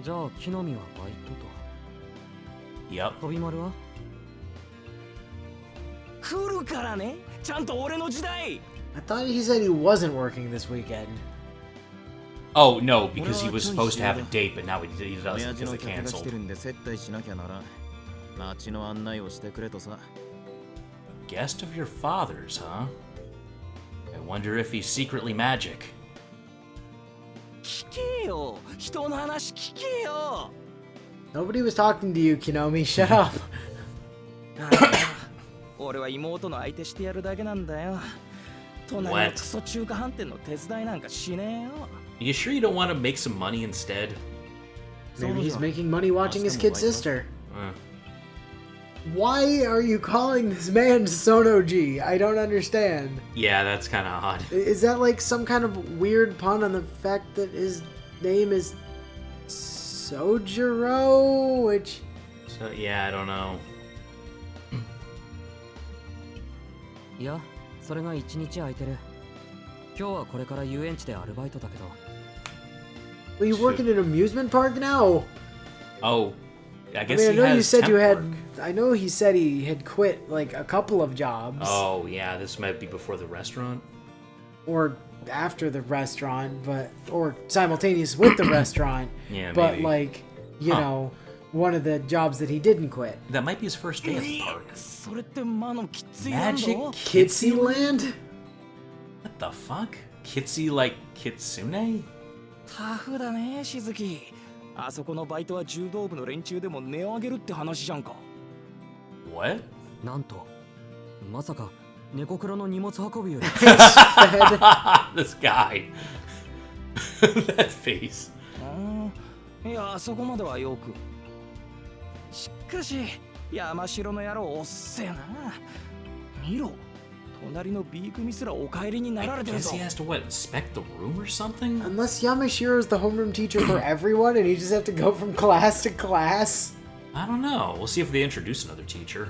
じゃあ木の実はバイトと。Yep. 飛び丸は来るからね。ちゃんと俺の時代。I thought he said he wasn't working this weekend. Oh, no, because he was supposed to have a date, but now he doesn't because they canceled. A guest of your father's, huh? I wonder if he's secretly magic. 聞けよ。人の話聞けよ。Nobody was talking to you, Kinomi. Shut up. 俺は妹の相手してやるだけなんだよ。隣のクソ中華飯店の手伝いなんかしねえよ。You sure you don't want to make some money instead? Maybe he's making money watching his kid sister. Why are you calling this man Sonoji? I don't understand. Yeah, that's kind of odd. Is that like some kind of weird pun on the fact that his name is Soujuuro? Which... So, yeah, I don't know. いや、それが一日空いてる。今日はこれから遊園地でアルバイトだけど。Well, you work in an amusement park now? Oh, I guess I mean, I know he has you said you had. work. I know he said he had quit like a couple of jobs. Oh, yeah, this might be before the restaurant. Or after the restaurant, but or simultaneous with the restaurant. Yeah, but maybe. like you know, one of the jobs that he didn't quit. That might be his first day at the park. それって魔のきつい Magic キッズ Kitsy Land? What the fuck? Kitsy like Kitsune? タフだね、しずき。あそこのバイトは柔道部の連中でも値を上げるって話じゃんか。What? なんと、まさか猫黒の荷物運びより。This guy. That face. いや、そこまではよく。しかし、山城の野郎おっせえな。見ろ。隣の B 組すらお帰りになられてる Guess ぞ。 he has to what? Inspect the room or something? Unless Yamashiro is the homeroom teacher for everyone, and he just have to go from class to class. I don't know. We'll see if they introduce another teacher.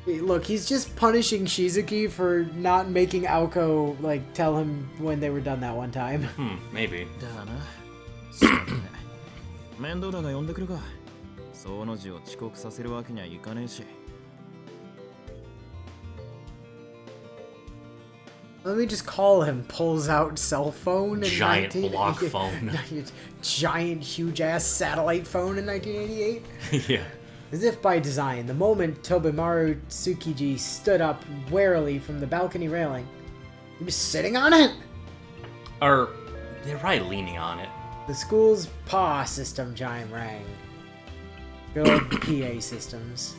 Look, he's just punishing Shizuki for not making Aoko like tell him when they were done that one time. Maybe. だな。面倒だが呼んでくるか。その字を遅刻させるわけにはいかねえし。Let me just call him. Pulls out cell phone. In Giant block phone. Giant, huge ass satellite phone in 1988. Yeah. As if by design, the moment Tobemaru Tsukiji stood up warily from the balcony railing, he was sitting on it. Or they're probably leaning on it. The school's PA system chime rang. Good PA systems.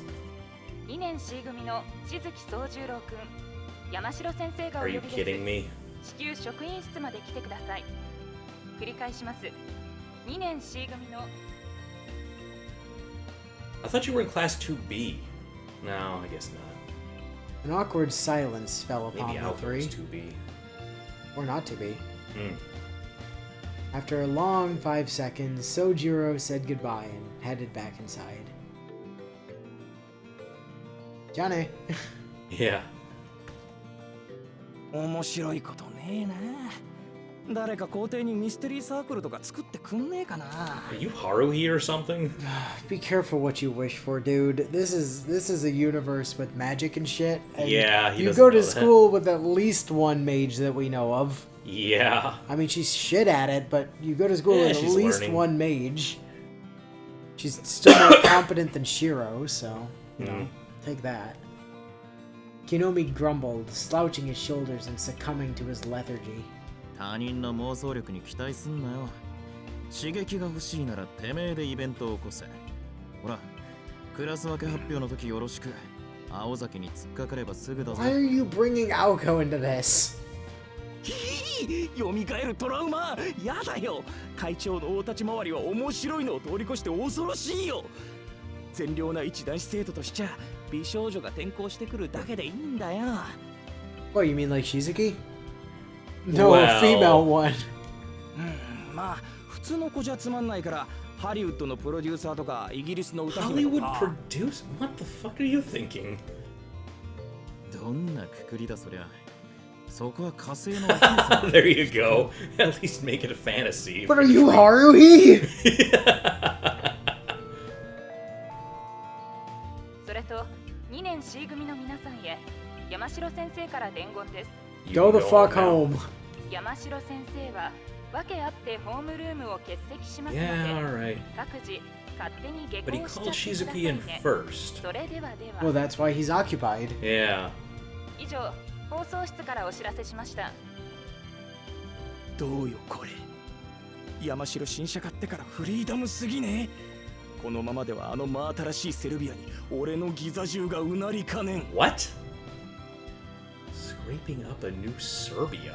2年 C 組の静木宗十郎くん、山城先生がお Are 呼 you び kidding で me? す。至急職員室まで来てください。繰り返します。2年 C 組の I thought you were in class 2B. No, I guess not. An awkward silence fell upon Maybe the Alpha three. was 2B. Or not to be. Hmm. After a long 5 seconds, Soujuuro said goodbye and headed back inside. Johnny. Yeah. 面白いことねえな。誰か校庭にミステリーサークルとか作ってくんねえかな。Are you Haruhi or something? Be careful what you wish for, dude. This is a universe with magic and shit. And Yeah, he you doesn't go to know that. school with at least one mage that we know of. Yeah. I mean, she's shit at it, but you go to school Yeah, with at she's least learning. one mage. She's still more competent than Shiro, so you know, take that. Kinomi grumbled, slouching his shoulders and succumbing to his lethargy. 他人の妄想力に期待すんなよ。刺激が欲しいならてめえでイベントを起こせ。ほら、クラス分け発表の時よろしく。青崎に突っかかればすぐだぞ。Why are you bringing Aoko into this? 蘇るトラウマやだよ。会長の大立ち回りは面白いのを通り越して恐ろしいよ。善良な一男子生徒としちゃ美少女が転校してくるだけでいいんだよ。What, you mean like Shizuki? No, Well. a female one. まあ普通の子じゃつまんないからハリウッドのプロデューサーとかイギリスの歌姫と Hollywood か。 produce? What the fuck are you thinking? どんなくくりだそりゃ。そこは火星のお姫様。 There you go. At least make it a fantasy. What are you, Haruhi? それと2年 C 組の皆さんへ山城先生から伝言です。 Go the You fuck know home. 山城先生は訳あってホームルームを欠席しますの Yeah, で、 alright. 各自勝手に下 But he 校しちゃ called ってくださ Shizuki い in ね。 first. それではで Well, は。 that's why he's occupied. Yeah. 以上、放送室からお知らせしました。どうよこれ。山城新車買ってからフリーダムすぎね。このままではあの真新しいセルビアに俺のギザ銃がうなりかねん。 What? Scraping up a new Serbia.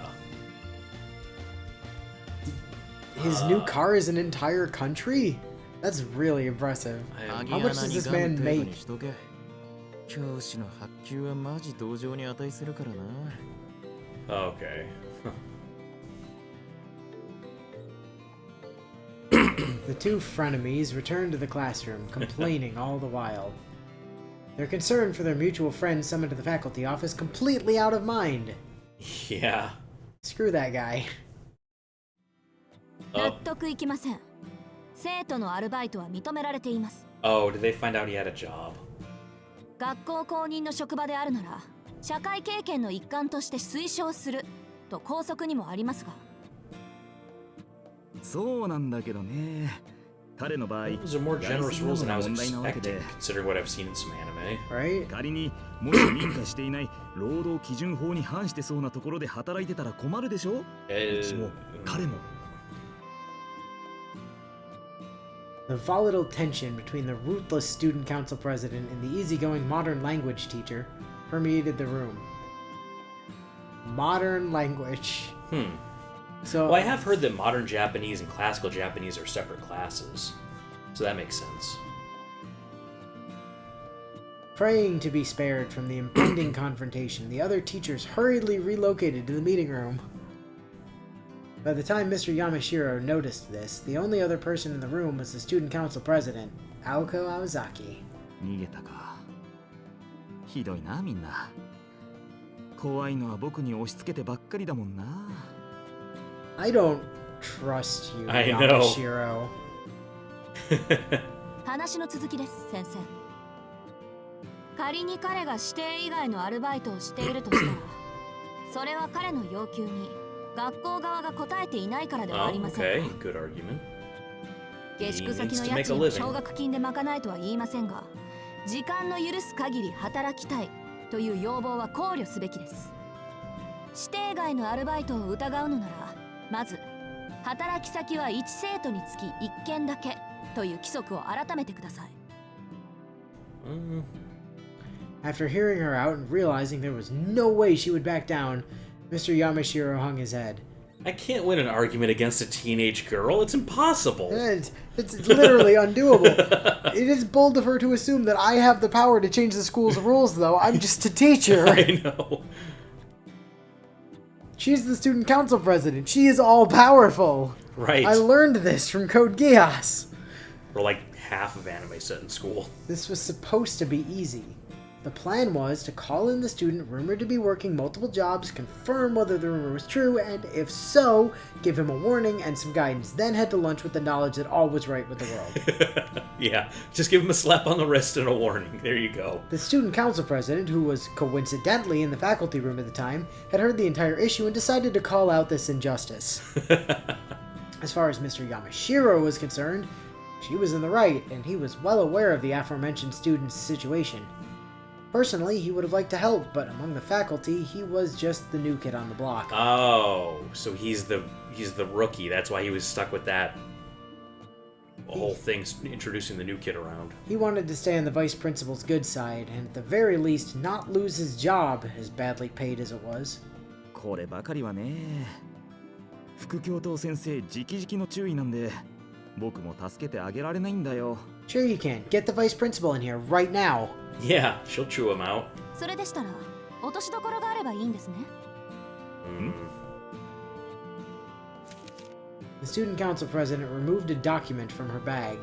His new car is an entire country? That's really impressive. How much does this man make? 教師の発給はマジ同情に値するからな。 Okay. The two frenemies return to the classroom, complaining all the while. Their concern for their mutual friend summoned to the faculty office completely out of mind. Yeah. Screw that guy. 納得いきません。生徒のアルバイトは認められています。 Oh, did they find out he had a job? 学校公認の職場であるなら、社会経験の一環として推奨すると校則にもありますが。そうなんだけどね。彼の場合、 Those are more generous rules than I was 問題なわけ expecting, で。 considering what I've seen in some anime. Right? 仮にもし認可していない労働基準法に反してそうなところで働いてたら困るでしょ。うちも彼も。 The volatile tension between the ruthless student council president and the easygoing modern language teacher permeated the room. Modern language. So Well, I have heard that modern Japanese and classical Japanese are separate classes, so that makes sense. praying to be spared from the impending confrontation, the other teachers hurriedly relocated to the meeting room. By the time Mr. Yamashiro noticed this, the only other person in the room was the student council president, Aoko Aozaki. 逃げたか。ひどいなみんな。怖いのは僕に押し付けてばっかりだもんな。I don't trust you, I know. Yamashiro. 話の続きです、先生。仮に彼が指定以外のアルバイトをしているとしたら、それは彼の要求に学校側が応えていないからではあり Oh, ません okay. か。 Good argument. 下宿先の He needs to 家 make a 賃を living. 奨学金で賄えとは言いませんが、時間の許す限り働きたいという要望は考慮すべきです。指定外のアルバイトを疑うのなら、まず働き先は1生徒につき1件だけという規則を改めてください。After hearing her out and realizing there was no way she would back down, Mr. Yamashiro hung his head. I can't win an argument against a teenage girl. It's impossible. It's literally undoable. It is bold of her to assume that I have the power to change the school's rules, though. I'm just a teacher. I know. She's the student council president. She is all powerful. Right. I learned this from Code Geass. Or like half of anime set in school. This was supposed to be easy. The plan was to call in the student rumored to be working multiple jobs, confirm whether the rumor was true, and if so, give him a warning and some guidance, then head to lunch with the knowledge that all was right with the world. Yeah, just give him a slap on the wrist and a warning. There you go. The student council president, who was coincidentally in the faculty room at the time, had heard the entire issue and decided to call out this injustice. As far as Mr. Yamashiro was concerned, she was in the right, and he was well aware of the aforementioned student's situation. Personally, he would have liked to help, but among the faculty, he was just the new kid on the block. Oh, so he's the rookie. That's why he was stuck with that whole thing, introducing the new kid around. He wanted to stay on the vice principal's good side, and at the very least, not lose his job, as badly paid as it was. こればかりはね。副教頭先生直々の注意なんで、僕も助けてあげられないんだよ。Sure you can. Get the vice principal in here right now. Yeah, she'll chew him out. それでしたら、落としどころがあればいいんですね。The student council president removed a document from her bag.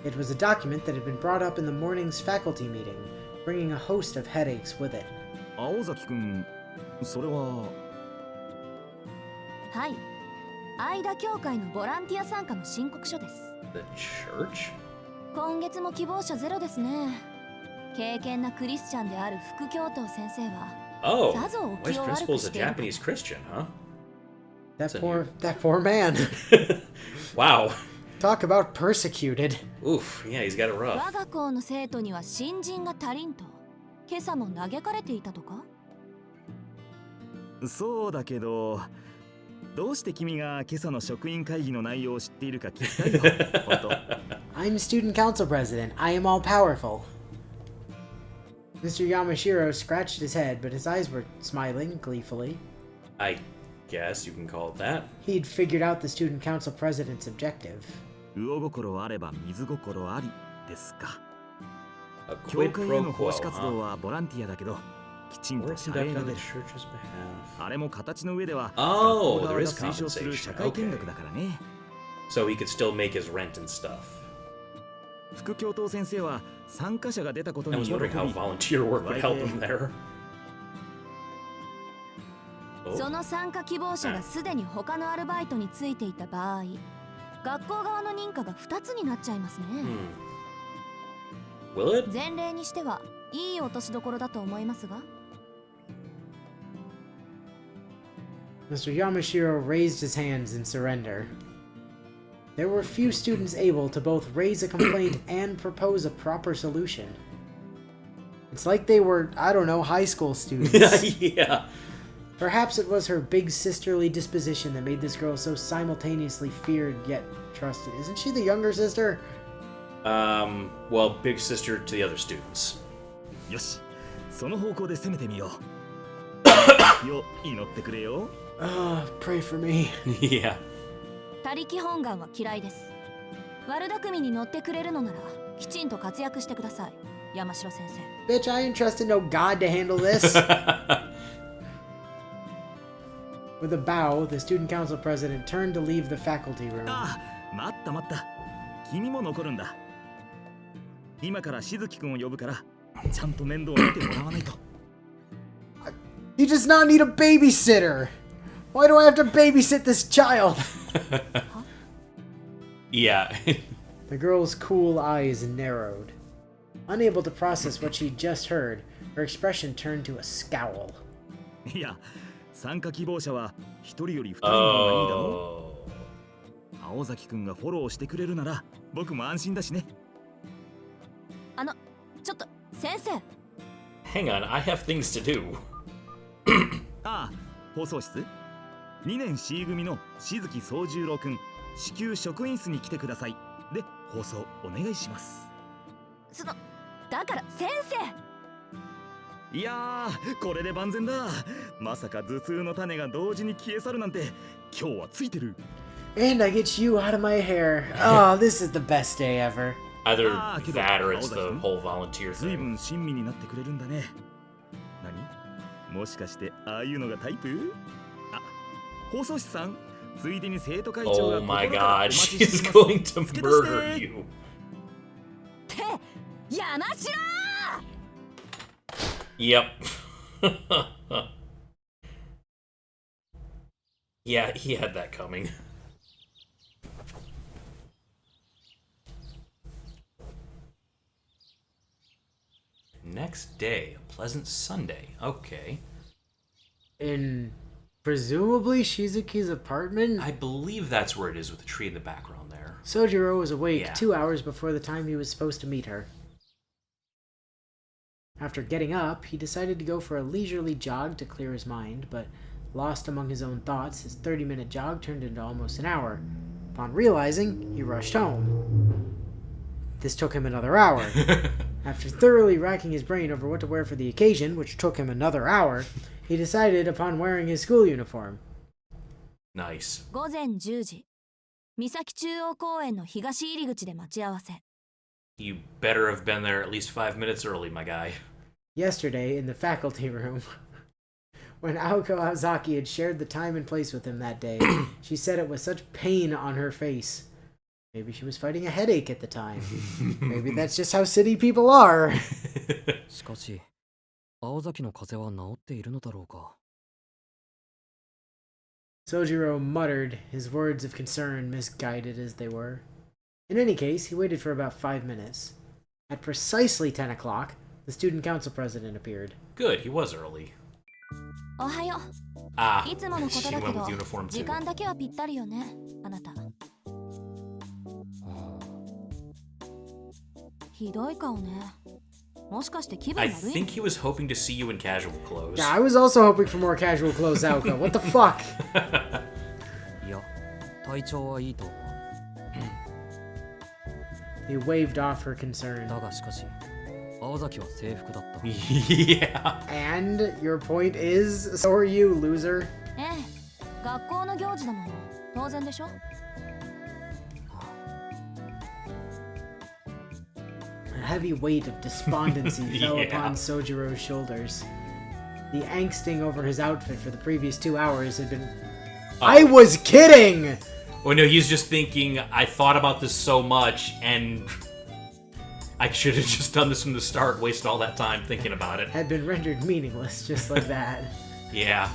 It was a document that had been brought up in the morning's faculty meeting, bringing a host of headaches with it. 青崎くん、それははい、間教会のボランティア参加の申告書です。 The church? 今月も希望者ゼロですね。経験なクリスチャンである副教頭先生は Oh, さぞお Vice 気を悪 Principal く is し a ているかと。 Japanese Christian, huh? That poor man. Wow. Talk about persecuted. Oof, yeah, he's got it 我 rough. が校の生徒には新人が足りんと今朝も嘆かれていたとか。そうだけど、どうして君が今朝の職員会議の内容を知っているか聞きたいよ。本当。I'm student council president. I am all powerful. Mr. Yamashiro scratched his head, but his eyes were smiling gleefully. I guess you can call it that. He'd figured out the student council president's objective. 魚心あれば水心ありですか。 A 教 quid 会へ pro の quo, 奉仕活動 huh? はボランティアだけど、きちん Work と謝礼 conducted が on 出 the る。 church's behalf. あれも形の上では Oh, 学校側 there が is 推奨する compensation. 社会見学だからね。 So he could still make his rent and stuff. 副教頭先生は参加者が出たこと I に was 喜び、 wondering how volunteer work would help him there. そ Oh, の参加希望者がすでに他のアルバイトについていた場合、学校側の認可が2つになっちゃいますね。 will it? 前例にしてはいい落としどころだと思いますが。 Mr. Yamashiro raised his hands in surrender. There were few students able to both raise a complaint and propose a proper solution. It's like they were, I don't know, high school students. Yeah. Perhaps it was her big sisterly disposition that made this girl so simultaneously feared yet trusted. Isn't she the younger sister? Well, big sister to the other students. よし、その方向で攻めてみよう。よ、祈ってくれよ。Pray for me. Yeah. 他力本願は嫌いです。悪巧みに乗ってくれるのならきちんと活躍してください、山城先生。 Bitch, I entrusted no god to handle this. With a bow, the student council president turned to leave the faculty room. ああ、待った待った。君も残るんだ。今からしずきくんを呼ぶから、ちゃんと面倒を見てもらわないと。He does not need a babysitter. Why do I have to babysit this child? Yeah. The girl's cool eyes narrowed. Unable to process what she'd just heard, her expression turned to a scowl. いや、参加希望者は一人より二人の方がいいだろ Oh. う。青崎くんがフォローしてくれるなら、僕も安心だしね。ちょっと先生。 Hang on, I have things to do. ああ、放送室2年 C 組のしずき宗十郎くん、至急職員室に来てください。で、放送お願いします。だから先生。いやー、これで万全だ。まさか頭痛の種が同時に消え去るなんて、今日はついてる。And I get you out of my hair. Oh, this is the best day ever. Either Ah, kid, that or it's the Aozaki-kun. whole volunteer 随 thing. 分親身になってくれるんだね。何？もしかしてああいうのがタイプ？あ、放送室さん、ついでに生徒会長が Oh 心 my からお god, 待ちして she's います。 going to 付け足して murder you. って山城。 Yep. Yeah, he had that coming. Next day, a pleasant Sunday. Okay. In presumably Shizuki's apartment, I believe that's where it is with the tree in the background there. Soujuuro was awake Yeah. 2 hours before the time he was supposed to meet her. After getting up, he decided to go for a leisurely jog to clear his mind, but lost among his own thoughts, his 30-minute jog turned into almost an hour. Upon realizing, he rushed home. This took him another hour. After thoroughly racking his brain over what to wear for the occasion, which took him another hour, he decided upon wearing his school uniform. Nice. 午前10時、三崎中央公園の東入り口で待ち合わせ。 You better have been there at least 5 minutes early, my guy. Yesterday, in the faculty room, when Aoko Azaki had shared the time and place with him that day, she said it with such pain on her face. Maybe she was fighting a headache at the time. Maybe that's just how city people are. しかし、青崎の風邪は治っているのだろうか。Soujuuro muttered, his words of concern misguided as they were. In any case, he waited for about 5 minutes. At precisely 10 o'clock, the student council president appeared. Good, he was early. おはよう。 Ah, いつものこと she だけ went ど with uniform 時 too. 間だけはぴったりよねあなた。ひどい顔ね。もしかして気分 I 悪い think he was hoping to see you in casual clothes. Yeah, I was also hoping for more casual clothes, Aoko. What the fuck? いや体調はいいと思う He waved off her concern. だがしかし青崎は制服だった Yeah. And your point is, so are you, loser. ええ、学校の行事だもの。当然でしょ。 A heavy weight of despondency fell Yeah. upon Soujuro's shoulders. The angsting over his outfit for the previous 2 hours had been... I was kidding! Oh no, he's just thinking, I thought about this so much, and I should have just done this from the start, wasted all that time thinking about it. Had been rendered meaningless just like that. Yeah.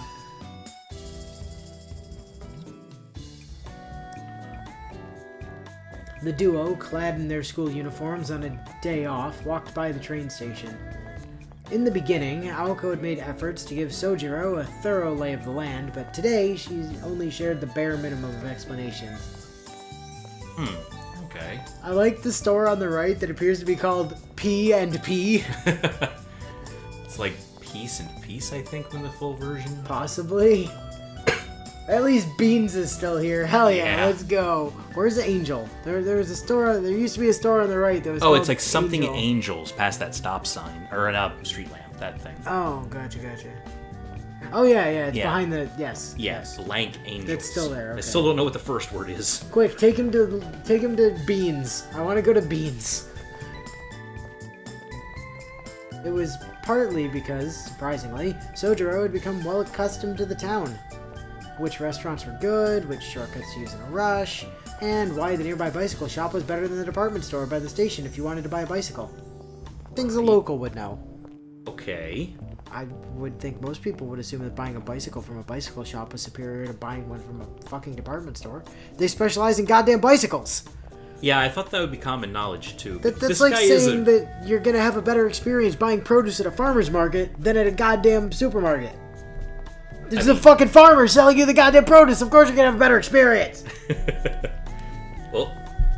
The duo, clad in their school uniforms on a day off, walked by the train station. In the beginning, Aoko had made efforts to give Soujuuro a thorough lay of the land, but today she only shared the bare minimum of explanations. Okay. I like the store on the right that appears to be called P and P. It's like Peace and Peace, I think, in the full version. Possibly. At least Beans is still here. Hell yeah, Yeah. let's go. Where's Angel? There was a store. There used to be a store on the right that was. Oh, called it's like something Angel. Angels past that stop sign. Or a street lamp, that thing. Oh, gotcha. Oh yeah, it's Yeah. behind the yes. Yes, blank Angels. It's still there, I okay. still don't know what the first word is. Quick, take him to Beans. I want to go to Beans. It was partly because, surprisingly, Soujuuro had become well accustomed to the town. Which restaurants were good, which shortcuts to use in a rush, and why the nearby bicycle shop was better than the department store by the station if you wanted to buy a bicycle. Things a local would know. Okay. I would think most people would assume that buying a bicycle from a bicycle shop was superior to buying one from a fucking department store. They specialize in goddamn bicycles! Yeah, I thought that would be common knowledge, too. That's This like guy is saying that you're gonna have a better experience buying produce at a farmer's market than at a goddamn supermarket. There's a fucking farmer selling you the goddamn produce, of course you're gonna have a better experience! Well,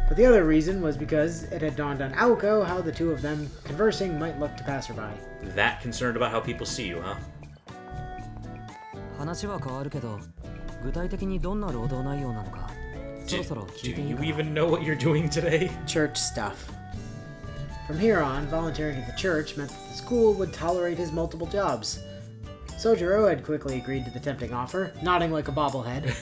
But the other reason was because it had dawned on Aoko how the two of them conversing might look to passerby. that concerned about how people see you, huh? 話は変わるけど具体的にどんな労働内容なのかそろ Do, そろ do 聞いていい you かな even know what you're doing today? Church stuff. From here on, volunteering at the church meant that the school would tolerate his multiple jobs. Soujuuro had quickly agreed to the tempting offer, nodding like a bobblehead.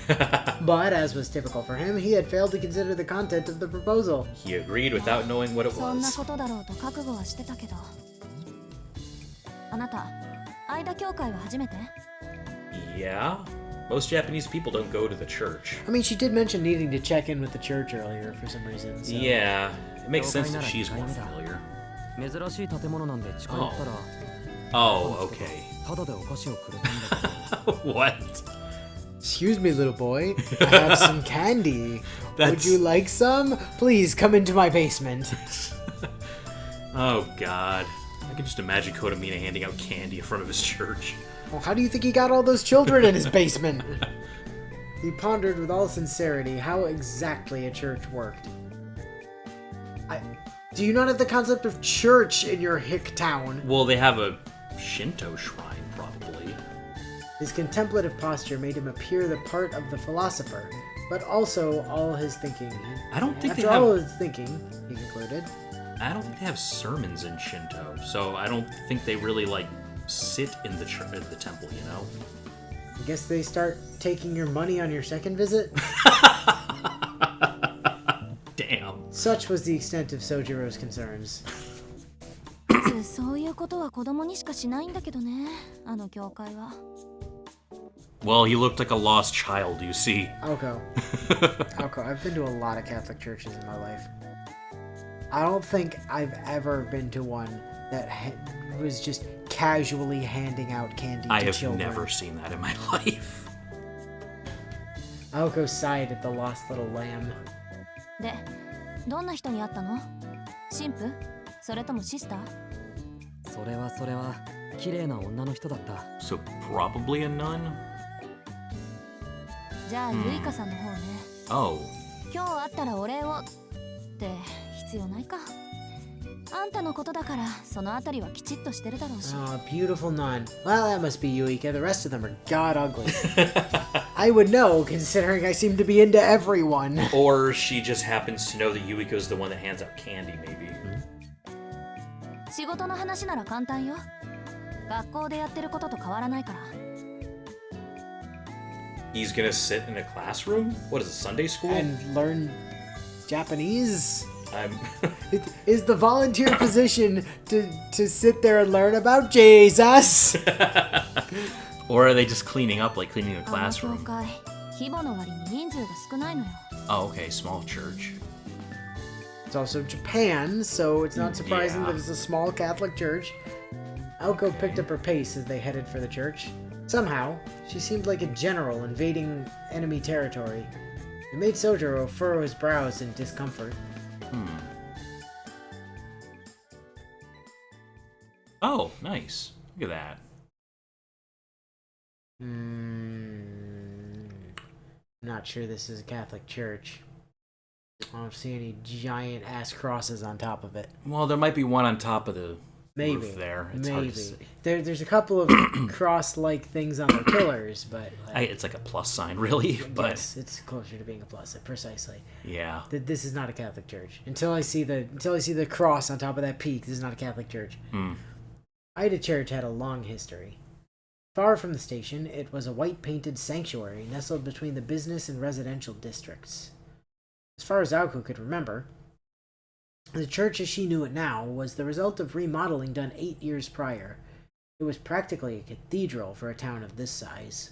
But, as was typical for him, he had failed to consider the content of the proposal. He agreed without knowing what it そんな was. ことだろうと覚悟はしてたけど。あなた、間教会は初めて？ Yeah? Most Japanese people don't go to the church. I mean, she did mention needing to check in with the church earlier for some reason. So. Yeah, it makes 教 sense 会な that ら she's 2回 more 目だ familiar. 珍しい建物なんで近寄ったら Oh, okay. ただでお菓子をくれたんだけど What? Excuse me, little boy. I have some candy. Would That's- you like some? Please come into my basement. Oh, God. I can just imagine Kodamina handing out candy in front of his church. Well, how do you think he got all those children in his basement? He pondered with all sincerity how exactly a church worked. Do you not have the concept of church in your hick town? Well, they have a Shinto shrine, probably. His contemplative posture made him appear the part of the philosopher, but also all his thinking. I don't think After they have... all his thinking, he concluded. I don't think they have sermons in Shinto, so I don't think they really, like, sit in the temple, you know? I guess they start taking your money on your second visit? Damn. Such was the extent of Soujuro's concerns. そういうことは子供にしかしないんだけどね、あの教会は。 Well, he looked like a lost child, you see. Aoko. Aoko, I've been to a lot of Catholic churches in my life. I don't think I've ever been to one that was just casually handing out candy I to have children. never seen that in my life. Aoko sighed at the lost little lamb. で、どんな人に会ったの？神父？それともシスター？それは綺麗な女の人だった。 So probably a nun? じゃあ、ユイカさんの方ね。 Oh. 今日会ったらお礼をって必要ないか。あんたのことだからそのあたりはきちっとしてるだろうし。 Oh, beautiful nun. Well, that must be Yuika. The rest of them are god ugly. I would know, considering I seem to be into everyone. Or she just happens to know that Yuiko's the one that hands out candy, maybe. 仕事の話なら簡単よ。学校でやってることと変わらないから。 He's gonna sit in a classroom? What is it, Sunday school? And learn Japanese? I'm... It is the volunteer position to sit there and learn about Jesus. Or are they just cleaning up, like cleaning a あの教 classroom? 会、規模の割に人数が少ないのよ。 Oh, okay, small church. It's also Japan, so it's not surprising Yeah. that it's a small Catholic church. Aoko picked up her pace as they headed for the church. Somehow, she seemed like a general invading enemy territory. It made Soujuuro furrow his brows in discomfort. Oh, nice. Look at that. Not sure this is a Catholic church. I don't see any giant ass crosses on top of it. Well, there might be one on top of the Maybe. roof there. It's hard to see. There's a couple of cross-like things on their pillars, but It's like a plus sign, really. But yes, it's closer to being a plus. Precisely. yeah. This is not a Catholic church. Until I see the cross on top of that peak, this is not a Catholic church. Ida Church had a long history. Far from the station, it was a white-painted sanctuary nestled between the business and residential districts. As far as Aoko could remember, the church as she knew it now was the result of remodeling done 8 years prior. It was practically a cathedral for a town of this size.